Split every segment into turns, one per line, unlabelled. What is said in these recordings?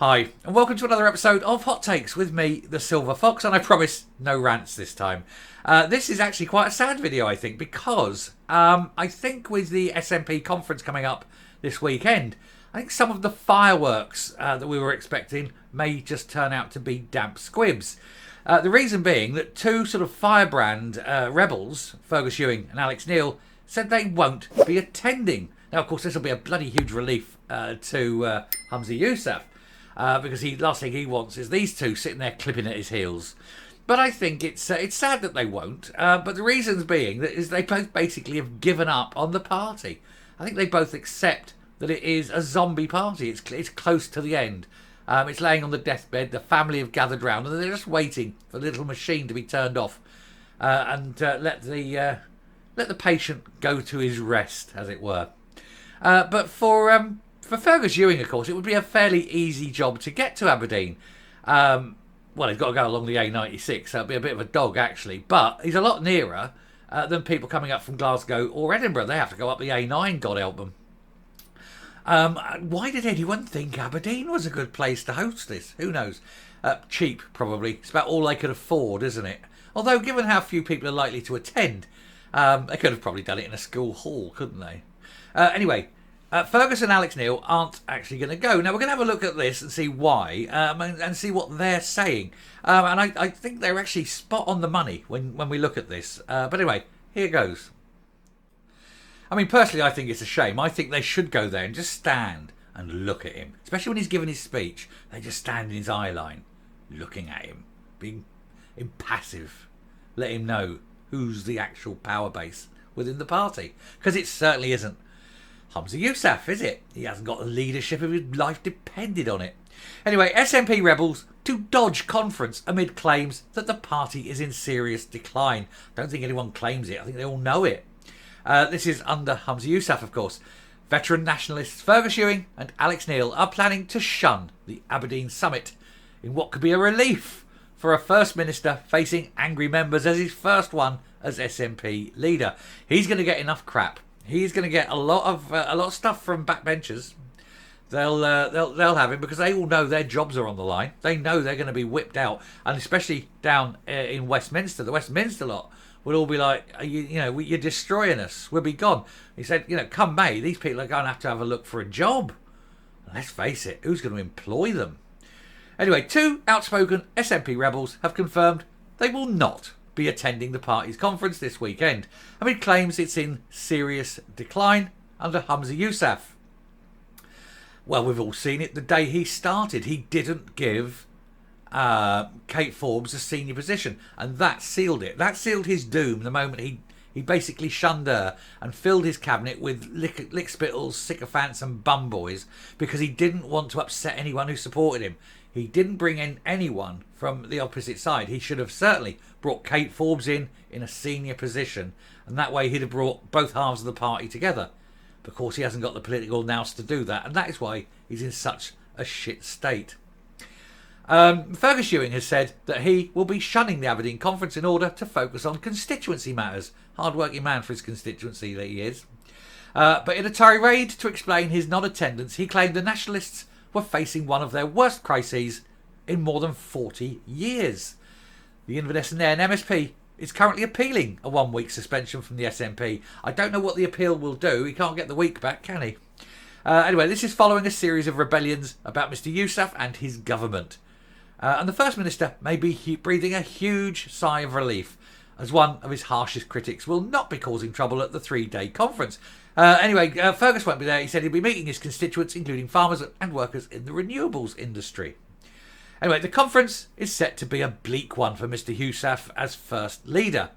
Hi, and welcome to another episode of Hot Takes with me, the Silver Fox, and I promise no rants this time. This is actually quite a sad video, I think, because I think with the SNP conference coming up this weekend, I think some of the fireworks that we were expecting may just turn out to be damp squibs. The reason being that two sort of firebrand rebels, Fergus and Alex Neil, said they won't be attending. Now, of course, this will be a bloody huge relief to Humza Yousaf. Because the last thing he wants is these two sitting there clipping at his heels. But I think it's sad that they won't. But the reasons being that is they both basically have given up on the party. I think they both accept that it is a zombie party. It's close to the end. It's laying on the deathbed. The family have gathered round and they're just waiting for the little machine to be turned off and let the patient go to his rest, as it were. But for Fergus Ewing, of course, it would be a fairly easy job to get to Aberdeen. Well, he's got to go along the A96, so it'll be a bit of a dog, actually. But he's a lot nearer than people coming up from Glasgow or Edinburgh. They have to go up the A9, God help them. Why did anyone think Aberdeen was a good place to host this? Who knows? Cheap, probably. It's about all they could afford, isn't it? Although, given how few people are likely to attend, they could have probably done it in a school hall, couldn't they? Anyway, Fergus and Alex Neil aren't actually going to go. Now, we're going to have a look at this and see why, and see what they're saying. And I think they're actually spot on the money when we look at this. But anyway, here goes. I mean, personally, I think it's a shame. I think they should go there and just stand and look at him. Especially when he's giving his speech. They just stand in his eye line, looking at him, being impassive. Let him know who's the actual power base within the party. Because it certainly isn't Humza Yousaf, is it? He hasn't got the leadership of his life depended on it. Anyway, SNP rebels to dodge conference amid claims that the party is in serious decline. Don't think anyone claims it. I think they all know it. This is under Humza Yousaf, of course. Veteran nationalists Fergus Ewing and Alex Neil are planning to shun the Aberdeen summit in what could be a relief for a First Minister facing angry members as his first one as SNP leader. He's going to get enough crap. He's going to get a lot of stuff from backbenchers. They'll have him because they all know their jobs are on the line. They know they're going to be whipped out, and especially down in Westminster, the Westminster lot will all be like, you're destroying us. We'll be gone. He said, come May, these people are going to have a look for a job. Let's face it, who's going to employ them? Anyway, two outspoken SNP rebels have confirmed they will not be attending the party's conference this weekend, amid claims it's in serious decline under Humza Yousaf. Well, we've all seen it the day he started. He didn't give Kate Forbes a senior position, and that sealed it. That sealed his doom the moment he basically shunned her and filled his cabinet with lickspittles, sycophants and bum boys because he didn't want to upset anyone who supported him. He didn't bring in anyone from the opposite side. He should have certainly brought Kate Forbes in a senior position, and that way he'd have brought both halves of the party together. Of course, he hasn't got the political nous to do that, and that is why he's in such a shit state. Fergus Ewing has said that he will be shunning the Aberdeen conference in order to focus on constituency matters. Hard-working man for his constituency that he is. But in a tirade to explain his non-attendance, he claimed the nationalists were facing one of their worst crises in more than 40 years. The Inverness and Nairn MSP is currently appealing a 1-week suspension from the SNP. I don't know what the appeal will do. He can't get the week back, can he? Anyway, this is following a series of rebellions about Mr Yousaf and his government. And the First Minister may be breathing a huge sigh of relief, as one of his harshest critics will not be causing trouble at the 3-day conference. Anyway, Fergus won't be there. He said he'll be meeting his constituents, including farmers and workers in the renewables industry. Anyway, the conference is set to be a bleak one for Mr Yousaf as first leader.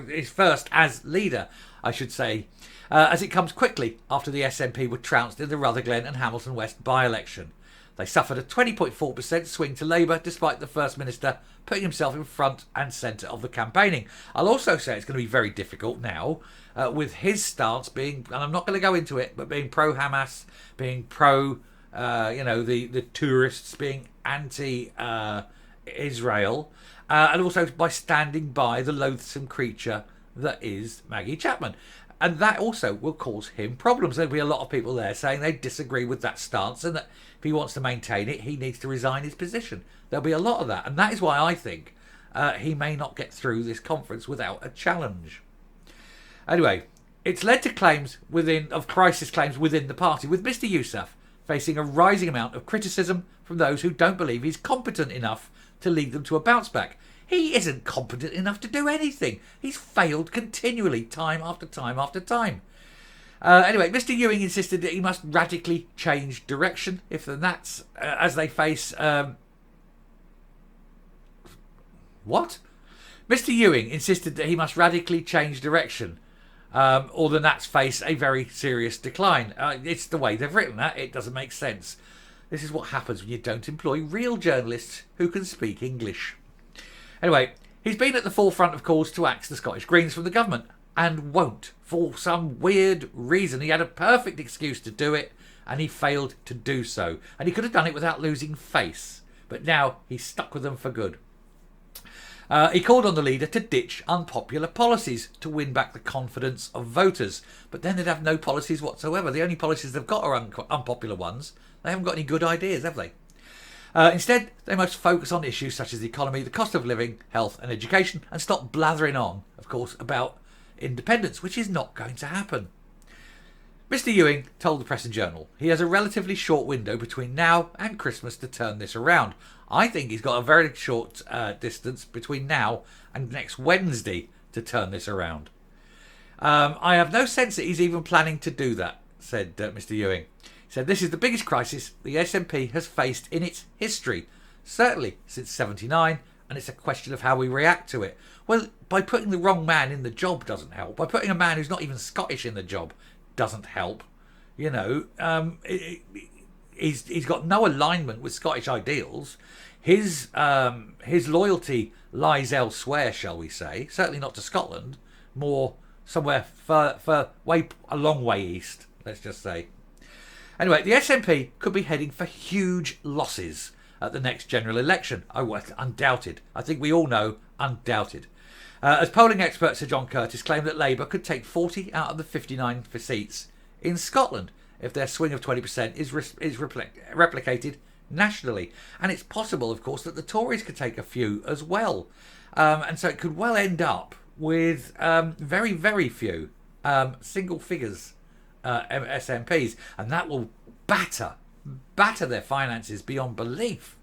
His first as leader, I should say, as it comes quickly after the SNP were trounced in the Rutherglen and Hamilton West by-election. They suffered a 20.4% swing to Labour, despite the First Minister putting himself in front and centre of the campaigning. I'll also say it's going to be very difficult now, with his stance being, and I'm not going to go into it, but being pro-Hamas, being pro, the tourists, being anti-Israel, and also by standing by the loathsome creature that is Maggie Chapman. And that also will cause him problems. There'll be a lot of people there saying they disagree with that stance and that if he wants to maintain it, he needs to resign his position. There'll be a lot of that. And that is why I think he may not get through this conference without a challenge. Anyway, it's led to crisis claims within the party, with Mr. Yousaf facing a rising amount of criticism from those who don't believe he's competent enough to lead them to a bounce back. He isn't competent enough to do anything. He's failed continually, time after time after time. Anyway, Mr. Ewing insisted that he must radically change direction if the Nats, as they face... What? Mr. Ewing insisted that he must radically change direction or the Nats face a very serious decline. It's the way they've written that. It doesn't make sense. This is what happens when you don't employ real journalists who can speak English. Anyway, he's been at the forefront of calls to axe the Scottish Greens from the government and won't. For some weird reason, he had a perfect excuse to do it and he failed to do so. And he could have done it without losing face. But now he's stuck with them for good. He called on the leader to ditch unpopular policies to win back the confidence of voters. But then they'd have no policies whatsoever. The only policies they've got are unpopular ones. They haven't got any good ideas, have they? Instead, they must focus on issues such as the economy, the cost of living, health and education, and stop blathering on, of course, about independence, which is not going to happen. Mr. Ewing told the Press and Journal he has a relatively short window between now and Christmas to turn this around. I think he's got a very short distance between now and next Wednesday to turn this around. I have no sense that he's even planning to do that, said Mr. Ewing. He said, this is the biggest crisis the SNP has faced in its history, certainly since 79, and it's a question of how we react to it. Well, by putting the wrong man in the job doesn't help. By putting a man who's not even Scottish in the job doesn't help. You know, he's got no alignment with Scottish ideals. His loyalty lies elsewhere, shall we say. Certainly not to Scotland. More somewhere a long way east, let's just say. Anyway, the SNP could be heading for huge losses at the next general election. Oh, undoubted. I think we all know, undoubted. As polling expert Sir John Curtis claimed that Labour could take 40 out of the 59 seats in Scotland if their swing of 20% is replicated nationally. And it's possible, of course, that the Tories could take a few as well. And so it could well end up with very, very few single figures SNPs. And that will batter their finances beyond belief.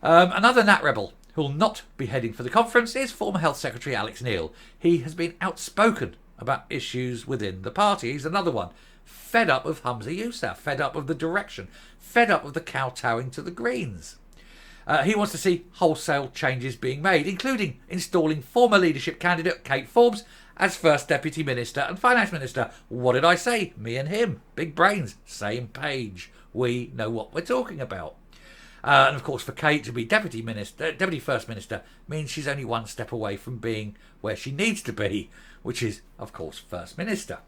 Another Nat rebel who will not be heading for the conference is former Health Secretary Alex Neil. He has been outspoken about issues within the party. He's another one. Fed up of Humza Yousaf, fed up of the direction, fed up of the kowtowing to the Greens. He wants to see wholesale changes being made, including installing former leadership candidate Kate Forbes as First Deputy Minister and Finance Minister. What did I say? Me and him. Big brains. Same page. We know what we're talking about. And of course, for Kate to be Deputy First Minister means she's only one step away from being where she needs to be, which is, of course, First Minister.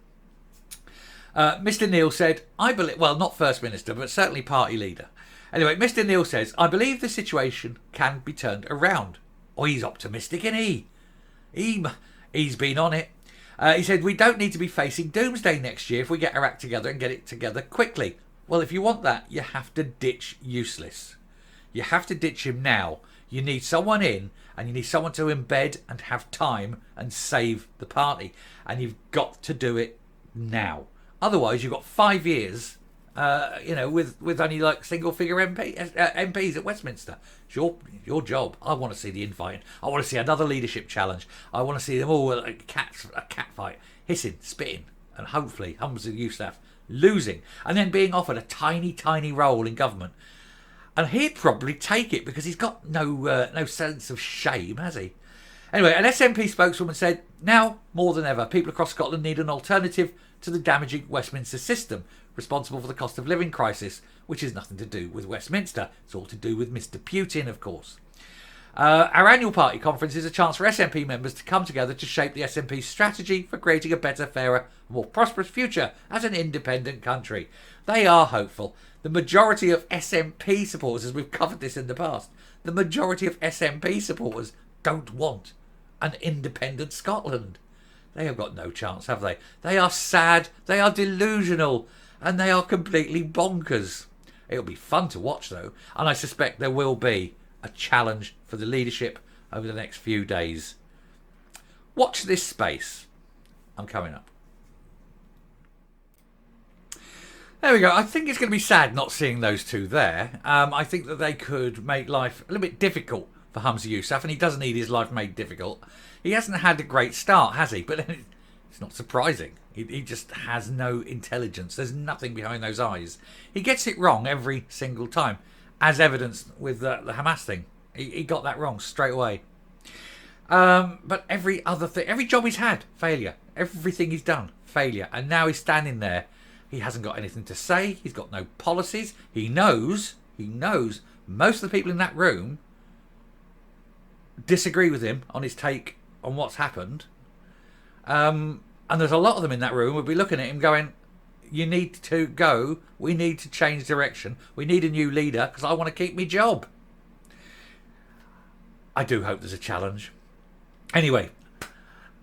Mr. Neil said, I believe, well, not First Minister, but certainly party leader. Anyway, Mr. Neil says, I believe the situation can be turned around. Oh, he's optimistic, isn't he? He's been on it. He said, we don't need to be facing doomsday next year if we get our act together and get it together quickly. Well, if you want that, you have to ditch Useless. You have to ditch him now. You need someone in, and you need someone to embed and have time and save the party. And you've got to do it now. Otherwise, you've got 5 years, with only like single-figure MPs at Westminster. It's your job. I want to see the infighting. I want to see another leadership challenge. I want to see them all a cat fight, hissing, spitting, and hopefully Humza Yousaf losing, and then being offered a tiny, tiny role in government. And he'd probably take it because he's got no sense of shame, has he? Anyway, an SNP spokeswoman said, now more than ever, people across Scotland need an alternative to the damaging Westminster system, responsible for the cost of living crisis, which has nothing to do with Westminster. It's all to do with Mr. Putin, of course. Our annual party conference is a chance for SNP members to come together to shape the SNP's strategy for creating a better, fairer, more prosperous future as an independent country. They are hopeful. The majority of SNP supporters, as we've covered this in the past, the majority of SNP supporters don't want an independent Scotland. They have got no chance, have they? They are sad, they are delusional, and they are completely bonkers. It'll be fun to watch, though, and I suspect there will be a challenge for the leadership over the next few days. Watch this space. I'm coming up. There we go. I think it's going to be sad not seeing those two there. I think that they could make life a little bit difficult for Humza Yousaf, and he doesn't need his life made difficult. He hasn't had a great start, has he? But it's not surprising. He just has no intelligence. There's nothing behind those eyes. He gets it wrong every single time, as evidenced with the Hamas thing. He got that wrong straight away. But every other thing, every job he's had, failure. Everything he's done, failure. And now he's standing there. He hasn't got anything to say. He's got no policies. He knows most of the people in that room disagree with him on his take on what's happened. And there's a lot of them in that room will be looking at him going, you need to go. We need to change direction. We need a new leader because I want to keep my job. I do hope there's a challenge. Anyway,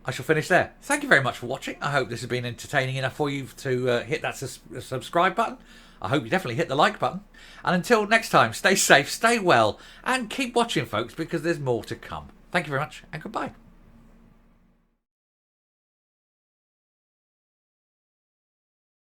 I shall finish there. Thank you very much for watching. I hope this has been entertaining enough for you to hit that subscribe button. I hope you definitely hit the like button. And until next time, stay safe, stay well, and keep watching, folks, because there's more to come. Thank you very much, and goodbye.